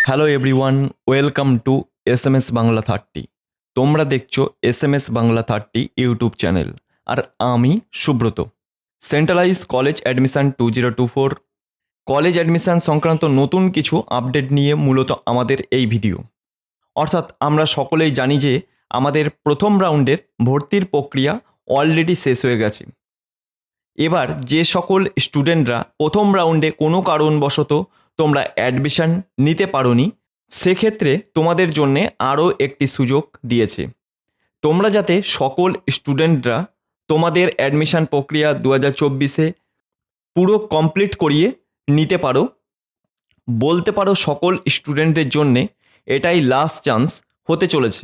Hello everyone, welcome to SMS Bangla 30। তোমরা দেখছো SMS Bangla 30 YouTube channel. আর আমি Subrata. Centralise college admission 2024 college admission সংক্রান্ত নতুন কিছু আপডেট নিয়ে মূলত আমাদের এই ভিডিও। অর্থাৎ আমরা সকলেই জানি যে আমাদের প্রথম রাউন্ডের ভর্তির প্রক্রিয়া অলরেডি শেষ হয়ে গেছে। এবার যে সকল স্টুডেন্টরা প্রথম রাউন্ডে কোনো কারণবশত তোমরা অ্যাডমিশন নিতে পারোনি, সেক্ষেত্রে তোমাদের জন্যে আরও একটি সুযোগ দিয়েছে। তোমরা যাতে সকল স্টুডেন্টরা তোমাদের অ্যাডমিশন প্রক্রিয়া 2024-এ পুরো কমপ্লিট করিয়ে নিতে পারো, বলতে পারো সকল স্টুডেন্টদের জন্যে এটাই লাস্ট চান্স হতে চলেছে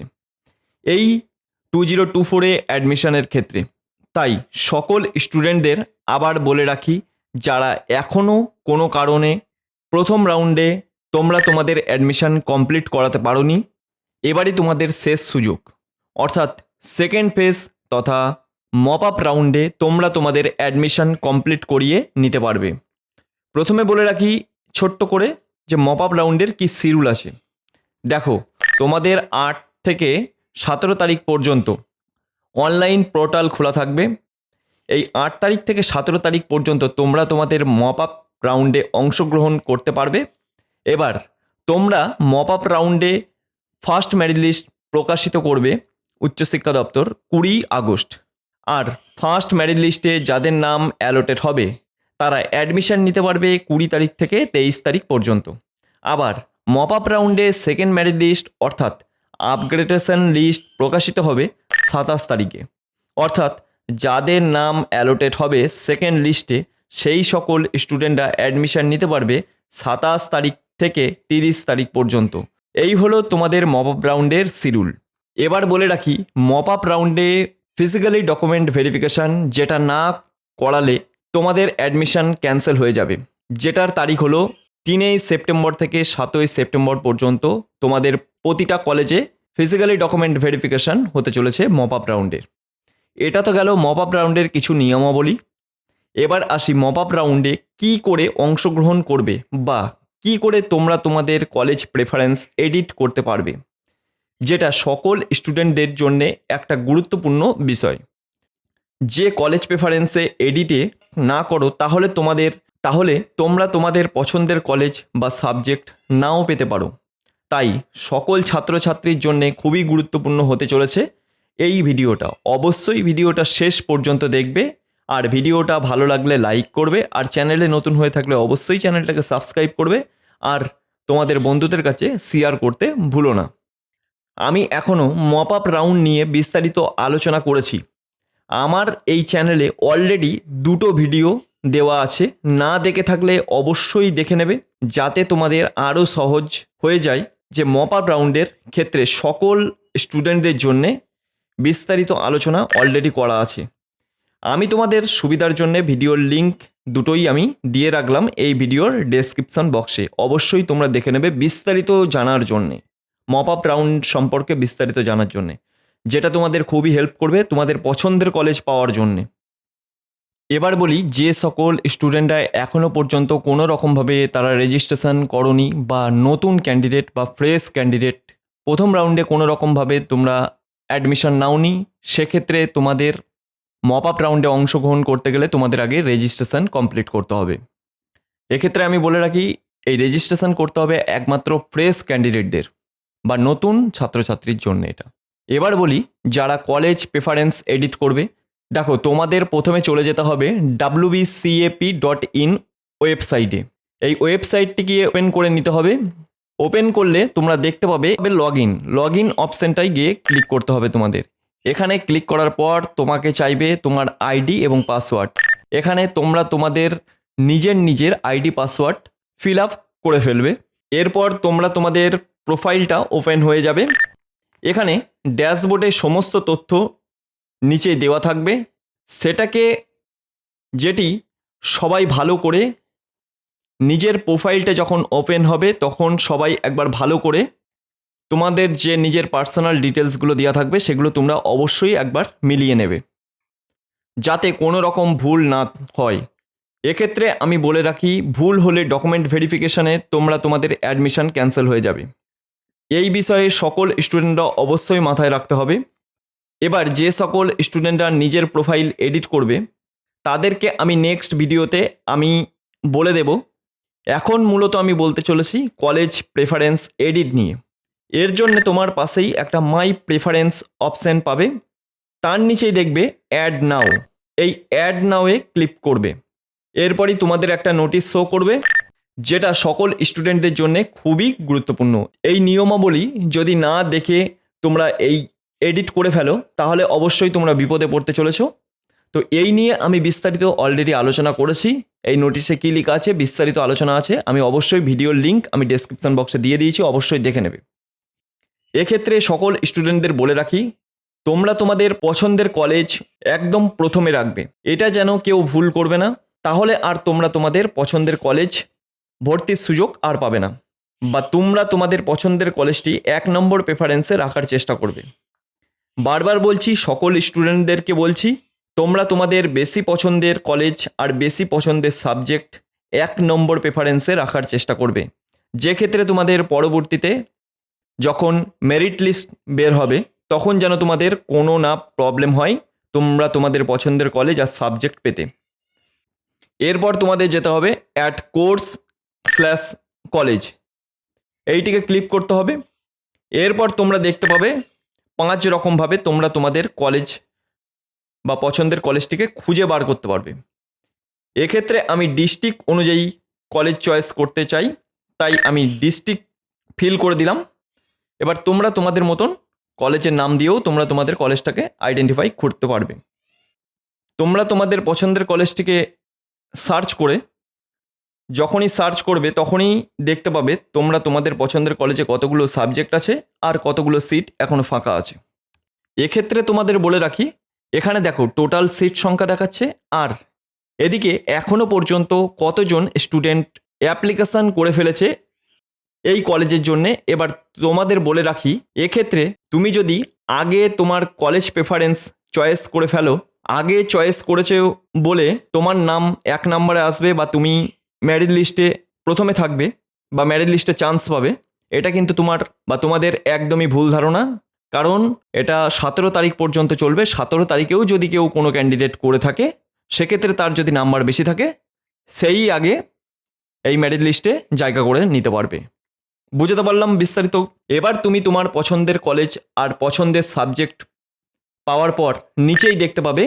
এই 2024-এ অ্যাডমিশনের ক্ষেত্রে। তাই সকল স্টুডেন্টদের আবার বলে রাখি, যারা এখনও কোনো কারণে প্রথম রাউন্ডে তোমরা তোমাদের অ্যাডমিশন কমপ্লিট করাতে পারোনি, এবারই তোমাদের শেষ সুযোগ। অর্থাৎ সেকেন্ড ফেজ তথা মপ আপ রাউন্ডে তোমরা তোমাদের অ্যাডমিশন কমপ্লিট করিয়ে নিতে পারবে। প্রথমে বলে রাখি ছোট্ট করে যে মপ আপ রাউন্ডের কী শিডিউল আছে। দেখো, তোমাদের 8 থেকে 17 তারিখ পর্যন্ত অনলাইন পোর্টাল খোলা থাকবে। এই 8 তারিখ থেকে 17 তারিখ পর্যন্ত তোমরা তোমাদের মপ আপ রাউন্ডে অংশগ্রহণ করতে পারবে। এবার তোমরা মপ আপ রাউন্ডে ফার্স্ট মেরিট লিস্ট প্রকাশিত করবে উচ্চশিক্ষা দপ্তর 20 আগস্ট। আর ফার্স্ট মেরিট লিস্টে যাদের নাম অ্যালোটেড হবে তারা অ্যাডমিশন নিতে পারবে 20 তারিখ থেকে 23 তারিখ পর্যন্ত। আবার মপ আপ রাউন্ডে সেকেন্ড মেরিট লিস্ট অর্থাৎ আপগ্রেডেশন লিস্ট প্রকাশিত হবে 27 তারিখে। অর্থাৎ যাদের নাম অ্যালোটেড হবে সেকেন্ড লিস্টে সেই সকল স্টুডেন্টরা অ্যাডমিশন নিতে পারবে 27 তারিখ থেকে 30 তারিখ পর্যন্ত। এই হলো তোমাদের মপ আপ রাউন্ডের শিডিউল। এবার বলে রাখি, মপ আপ রাউন্ডে ফিজিক্যালি ডকুমেন্ট ভেরিফিকেশান যেটা না করালে তোমাদের অ্যাডমিশন ক্যান্সেল হয়ে যাবে, যেটার তারিখ হলো 3 সেপ্টেম্বর থেকে 7 সেপ্টেম্বর পর্যন্ত তোমাদের প্রতিটা কলেজে ফিজিক্যালি ডকুমেন্ট ভেরিফিকেশান হতে চলেছে মপ আপ রাউন্ডের। এটা তো গেল মপ আপ রাউন্ডের কিছু নিয়মাবলী। এবার আসি মপ আপ রাউন্ডে কী করে অংশগ্রহণ করবে বা কী করে তোমরা তোমাদের কলেজ প্রেফারেন্স এডিট করতে পারবে, যেটা সকল স্টুডেন্টদের জন্যে একটা গুরুত্বপূর্ণ বিষয়। যে কলেজ প্রেফারেন্সে এডিটে না করো তাহলে তোমরা তোমাদের পছন্দের কলেজ বা সাবজেক্ট নাও পেতে পারো। তাই সকল ছাত্রছাত্রীর জন্যে খুবই গুরুত্বপূর্ণ হতে চলেছে এই ভিডিওটা। অবশ্যই ভিডিওটা শেষ পর্যন্ত দেখবে, আর ভিডিওটা ভালো লাগলে লাইক করবে, আর চ্যানেলে নতুন হয়ে থাকলে অবশ্যই চ্যানেলটাকে সাবস্ক্রাইব করবে, আর তোমাদের বন্ধুদের কাছে শেয়ার করতে ভুলো না। আমি এখনও মপ আপ রাউন্ড নিয়ে বিস্তারিত আলোচনা করেছি। আমার এই চ্যানেলে অলরেডি 2টো ভিডিও দেওয়া আছে, না দেখে থাকলে অবশ্যই দেখে নেবে, যাতে তোমাদের আরও সহজ হয়ে যায় যে মপ আপ রাউন্ডের ক্ষেত্রে সকল স্টুডেন্টদের জন্যে বিস্তারিত আলোচনা অলরেডি করা আছে। আমি তোমাদের সুবিধার জন্য ভিডিওর লিঙ্ক দুটোই আমি দিয়ে রাখলাম এই ভিডিওর ডেসক্রিপশন বক্সে। অবশ্যই তোমরা দেখে নেবে বিস্তারিত জানার জন্যে, মপ আপ রাউন্ড সম্পর্কে বিস্তারিত জানার জন্যে, যেটা তোমাদের খুবই হেল্প করবে তোমাদের পছন্দের কলেজ পাওয়ার জন্যে। এবার বলি, যে সকল স্টুডেন্টরা এখনও পর্যন্ত কোনো রকমভাবে তারা রেজিস্ট্রেশন করনি বা নতুন ক্যান্ডিডেট বা ফ্রেশ ক্যান্ডিডেট প্রথম রাউন্ডে কোনো রকমভাবে তোমরা অ্যাডমিশন নাওনি, সেক্ষেত্রে তোমাদের মপ আপ রাউন্ডে অংশগ্রহণ করতে গেলে তোমাদের আগে রেজিস্ট্রেশন কমপ্লিট করতে হবে। এক্ষেত্রে আমি বলে রাখি, এই রেজিস্ট্রেশন করতে হবে একমাত্র ফ্রেশ ক্যান্ডিডেটদের বা নতুন ছাত্রছাত্রীর জন্য এটা। এবার বলি, যারা কলেজ প্রেফারেন্স এডিট করবে, দেখো তোমাদের প্রথমে চলে যেতে হবে wbcap.in ওয়েবসাইটে। এই ওয়েবসাইটটি গিয়ে ওপেন করে নিতে হবে। ওপেন করলে তোমরা দেখতে পাবে লগ ইন অপশানটাই গিয়ে ক্লিক করতে হবে তোমাদের। এখানে ক্লিক করার পর তোমাকে চাইবে তোমার আইডি এবং পাসওয়ার্ড। এখানে তোমরা তোমাদের নিজের আইডি পাসওয়ার্ড ফিল আপ করে ফেলবে। এরপর তোমরা তোমাদের প্রোফাইলটা ওপেন হয়ে যাবে। এখানে ড্যাশবোর্ডে সমস্ত তথ্য নিচে দেওয়া থাকবে, সেটাকে যেটি সবাই ভালো করে নিজের প্রোফাইলটা যখন ওপেন হবে তখন সবাই একবার ভালো করে তোমাদের যে নিজের পার্সোনাল ডিটেলসগুলো দেওয়া থাকবে সেগুলো তোমরা অবশ্যই একবার মিলিয়ে নেবে, যাতে কোনো রকম ভুল না হয় এক্ষেত্রে আমি বলে রাখি, ভুল হলে ডকুমেন্ট ভেরিফিকেশানে তোমরা তোমাদের অ্যাডমিশন ক্যান্সেল হয়ে যাবে। এই বিষয়ে সকল স্টুডেন্টরা অবশ্যই মাথায় রাখতে হবে। এবার যে সকল স্টুডেন্টরা নিজের প্রোফাইল এডিট করবে তাদেরকে আমি নেক্সট ভিডিওতে আমি বলে দেব। এখন মূলত আমি বলতে চলেছি কলেজ প্রেফারেন্স এডিট নিয়ে। এর জন্য তোমার পাশেই একটা মাই প্রেফারেন্স অপশান পাবে, তার নিচেই দেখবে অ্যাড নাও। এই অ্যাড নাওয়ে ক্লিক করবে। এরপরই তোমাদের একটা নোটিশ শো করবে, যেটা সকল স্টুডেন্টদের জন্য খুবই গুরুত্বপূর্ণ। এই নিয়মাবলী যদি না দেখে তোমরা এই এডিট করে ফেলো তাহলে অবশ্যই তোমরা বিপদে পড়তে চলেছো। তো এই নিয়ে আমি বিস্তারিত অলরেডি আলোচনা করেছি। এই নোটিশে কী লেখা আছে বিস্তারিত আলোচনা আছে, আমি অবশ্যই ভিডিওর লিঙ্ক আমি ডেসক্রিপশন বক্সে দিয়ে দিয়েছি, অবশ্যই দেখে নেবে। এক্ষেত্রে সকল স্টুডেন্টদের বলে রাখি, তোমরা তোমাদের পছন্দের কলেজ একদম প্রথমে রাখবে, এটা যেন কেউ ভুল করবে না, তাহলে আর তোমরা তোমাদের পছন্দের কলেজ ভর্তির সুযোগ আর পাবে না, বা তোমরা তোমাদের পছন্দের কলেজটি 1 নম্বর প্রেফারেন্সে রাখার চেষ্টা করবে। বারবার বলছি, সকল স্টুডেন্টদেরকে বলছি, তোমরা তোমাদের বেশি পছন্দের কলেজ আর বেশি পছন্দের সাবজেক্ট 1 নম্বর প্রেফারেন্সে রাখার চেষ্টা করবে, যে ক্ষেত্রে তোমাদের পরবর্তীতে যখন মেরিট লিস্ট বের হবে তখন যেন তোমাদের কোনো না প্রবলেম হয় তোমরা তোমাদের পছন্দের কলেজ আর সাবজেক্ট পেতে। এরপর তোমাদের যেতে হবে অ্যাট কোর্স/কলেজ, এইটিকে ক্লিক করতে হবে। এরপর তোমরা দেখতে পাবে 5 রকমভাবে তোমরা তোমাদের কলেজ বা পছন্দের কলেজটিকে খুঁজে বার করতে পারবে। এক্ষেত্রে আমি ডিস্ট্রিক্ট অনুযায়ী কলেজ চয়েস করতে চাই, তাই আমি ডিস্ট্রিক্ট ফিল করে দিলাম। এবার তোমরা তোমাদের মতন কলেজের নাম দিয়েও তোমরা তোমাদের কলেজটাকে আইডেন্টিফাই করতে পারবে। তোমরা তোমাদের পছন্দের কলেজটিকে সার্চ করে যখনই সার্চ করবে তখনই দেখতে পাবে তোমরা তোমাদের পছন্দের কলেজে কতগুলো সাবজেক্ট আছে আর কতগুলো সিট এখনও ফাঁকা আছে। এক্ষেত্রে তোমাদের বলে রাখি, এখানে দেখো টোটাল সিট সংখ্যা দেখাচ্ছে, আর এদিকে এখনও পর্যন্ত কতজন স্টুডেন্ট অ্যাপ্লিকেশান করে ফেলেছে এই কলেজের জন্যে। এবার তোমাদের বলে রাখি, এক্ষেত্রে তুমি যদি আগে তোমার কলেজ প্রেফারেন্স চয়েস করে ফেলো, আগে চয়েস করেছে বলে তোমার নাম 1 নম্বরে আসবে বা তুমি মেরিট লিস্টে প্রথমে থাকবে বা মেরিট লিস্টে চান্স পাবে, এটা কিন্তু তোমার বা তোমাদের একদমই ভুল ধারণা। কারণ এটা 17 তারিখ পর্যন্ত চলবে। 17 তারিখেও যদি কেউ কোনো ক্যান্ডিডেট করে থাকে সেক্ষেত্রে তার যদি নাম্বার বেশি থাকে সেই আগে এই মেরিট লিস্টে জায়গা করে নিতে পারবে। বুঝতে পারলাম বিস্তারিত। এবার তুমি তোমার পছন্দের কলেজ আর পছন্দের সাবজেক্ট পাওয়ার পর নিচেই দেখতে পাবে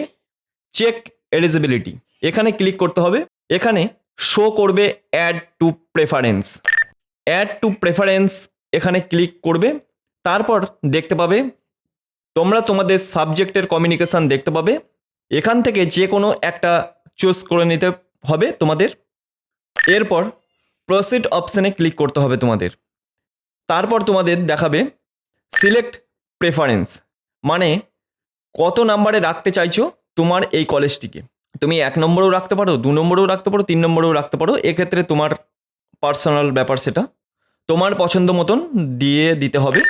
চেক এলিজিবিলিটি, এখানে ক্লিক করতে হবে। এখানে শো করবে add to preference. Add to preference এখানে ক্লিক করবে, তারপর দেখতে পাবে তোমরা তোমাদের সাবজেক্টের কমিউনিকেশান দেখতে পাবে। এখান থেকে যে কোনো একটা চুজ করে নিতে হবে তোমাদের। এরপর প্রসিড অপশানে ক্লিক করতে হবে তোমাদের। তারপর তোমাদের দেখাবে সিলেক্ট প্রেফারেন্স, মানে কত নাম্বারে রাখতে চাইছো তোমার এই কলেজটিকে। তুমি 1 নম্বরেও রাখতে পারো, 2 নম্বরেও রাখতে পারো, 3 নম্বরেও রাখতে পারো। এক্ষেত্রে তোমার পার্সোনাল ব্যাপার, সেটা তোমার পছন্দ মতন দিয়ে দিতে হবে।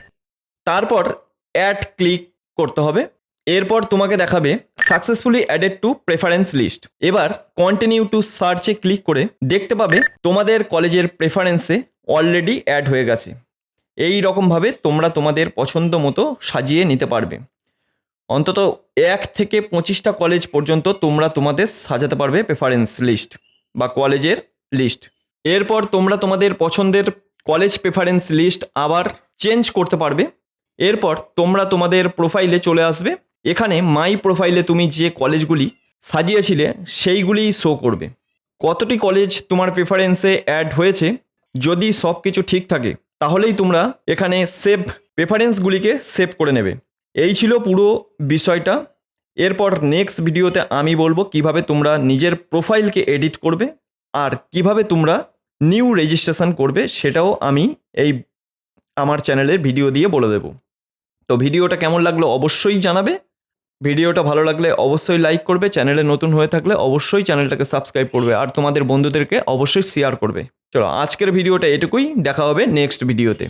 তারপর অ্যাড ক্লিক করতে হবে। এরপর তোমাকে দেখাবে successfully added to preference list. এবার কন্টিনিউ টু সার্চে ক্লিক করে দেখতে পাবে তোমাদের কলেজের প্রেফারেন্সে অলরেডি অ্যাড হয়ে গেছে। এই রকমভাবে তোমরা তোমাদের পছন্দ মতো সাজিয়ে নিতে পারবে। অন্তত 1 থেকে 25টা কলেজ পর্যন্ত তোমরা তোমাদের সাজাতে পারবে প্রেফারেন্স লিস্ট বা কলেজের লিস্ট। এরপর তোমরা তোমাদের পছন্দের কলেজ প্রেফারেন্স লিস্ট আবার চেঞ্জ করতে পারবে। এরপর তোমরা তোমাদের প্রোফাইলে চলে আসবে। এখানে মাই প্রোফাইলে তুমি যে কলেজগুলি সাজিয়েছিলে সেইগুলিই শো করবে। কতটি কলেজ তোমার প্রেফারেন্সে অ্যাড হয়েছে, যদি সব কিছু ঠিক থাকে তাহলেই তোমরা এখানে সেভ প্রেফারেন্সগুলিকে সেভ করে নেবে। এই ছিল পুরো বিষয়টা। এরপর নেক্সট ভিডিওতে আমি বলবো কিভাবে তোমরা নিজের প্রোফাইলকে এডিট করবে আর কিভাবে তোমরা নিউ রেজিস্ট্রেশন করবে, সেটাও আমি এই আমার চ্যানেলের ভিডিও দিয়ে বলে দেব। তো ভিডিওটা কেমন লাগলো অবশ্যই জানাবে। ভিডিওটা ভালো লাগলে অবশ্যই লাইক করবে, চ্যানেলে নতুন হয়ে থাকলে অবশ্যই চ্যানেলটাকে সাবস্ক্রাইব করবে আর তোমাদের বন্ধুদেরকে অবশ্যই শেয়ার করবে। চলো আজকের ভিডিওটা এটুকুই, দেখা হবে নেক্সট ভিডিওতে।